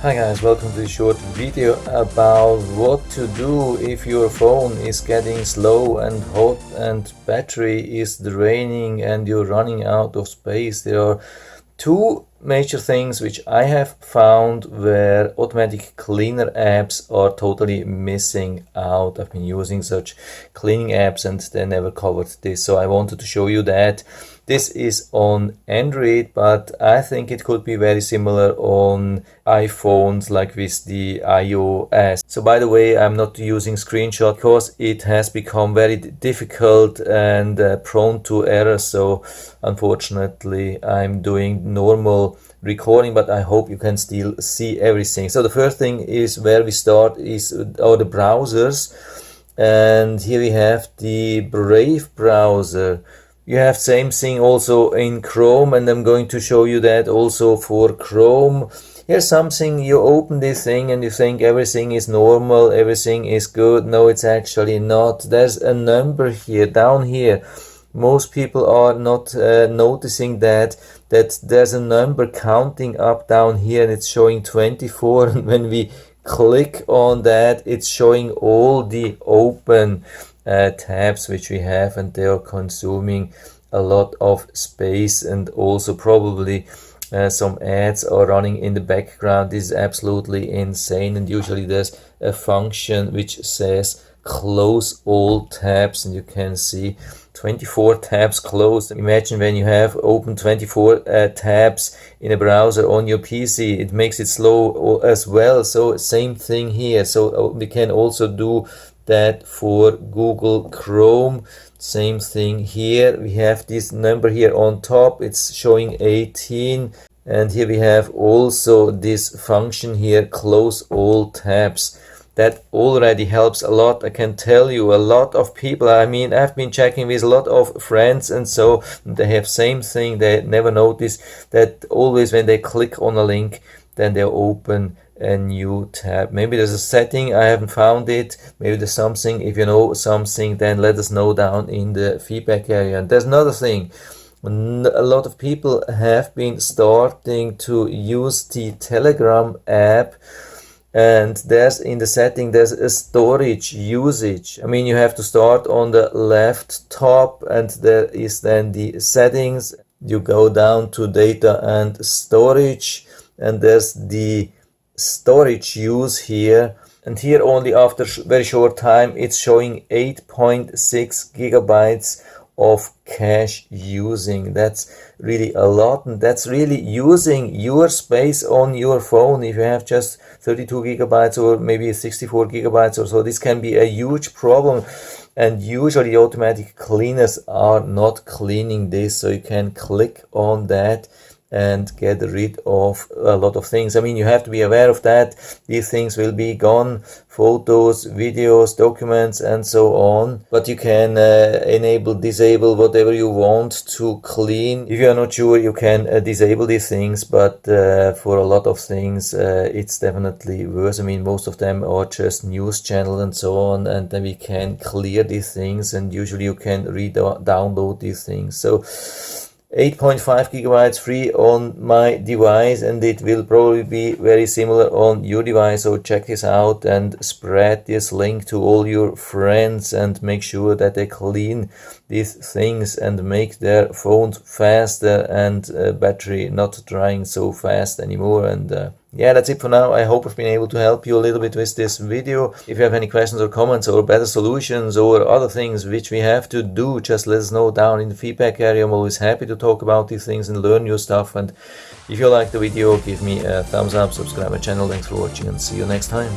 Hi guys, welcome to this short video about what to do if your phone is getting slow and hot and battery is draining and you're running out of space. There are two major things which I have found where automatic cleaner apps are totally missing out. I've been using such cleaning apps and they never covered this, so I wanted to show you that. This is on Android, but I think it could be very similar on iPhones like with the iOS. So by the way, I'm not using screenshot because it has become very difficult and prone to errors. So unfortunately, I'm doing normal recording, but I hope you can still see everything. So the first thing is where we start is the browsers. And here we have the Brave browser. You have same thing also in Chrome, and I'm going to show you that also for Chrome. Here's something, you open this thing and you think everything is normal, everything is good. No, it's actually not. There's a number here, down here. Most people are not noticing that there's a number counting up down here, and it's showing 24. And when we click on that, it's showing all the open tabs which we have, and they are consuming a lot of space, and also probably some ads are running in the background. This is absolutely insane, and usually there's a function which says close all tabs, and you can see 24 tabs closed. Imagine when you have open 24 tabs in a browser on your PC, it makes it slow as well. So same thing here. So we can also do that for Google Chrome. Same thing here. We have this number here on top, it's showing 18, and here we have also this function here, close all tabs. That already helps a lot. I can tell you, a lot of people, I mean, I've been checking with a lot of friends, and so they have same thing. They never notice that always when they click on a link, then they open a new tab. Maybe there's a setting, I haven't found it. Maybe there's something. If you know something, then let us know down in the feedback area. And there's another thing. A lot of people have been starting to use the Telegram app, and there's in the setting, there's a storage usage. I mean, you have to start on the left top, and there is then the settings. You go down to data and storage, and there's the storage use here, and here only after very short time it's showing 8.6 gigabytes of cache using. That's really a lot, and that's really using your space on your phone. If you have just 32 gigabytes or maybe 64 gigabytes or so, this can be a huge problem, and usually automatic cleaners are not cleaning this. So you can click on that and get rid of a lot of things. I mean, you have to be aware of that. These things will be gone, photos, videos, documents, and so on. But you can enable, disable whatever you want to clean. If you are not sure, you can disable these things, but for a lot of things, it's definitely worse. I mean, most of them are just news channel and so on, and then we can clear these things, and usually you can download these things. So 8.5 gigabytes free on my device, and it will probably be very similar on your device. So check this out and spread this link to all your friends, and make sure that they clean these things and make their phones faster and battery not drying so fast anymore. And yeah, that's it for now. I hope I've been able to help you a little bit with this video. If you have any questions or comments or better solutions or other things which we have to do, just let us know down in the feedback area. I'm always happy to talk about these things and learn new stuff. And if you like the video, give me a thumbs up, subscribe my channel. Thanks for watching, and see you next time.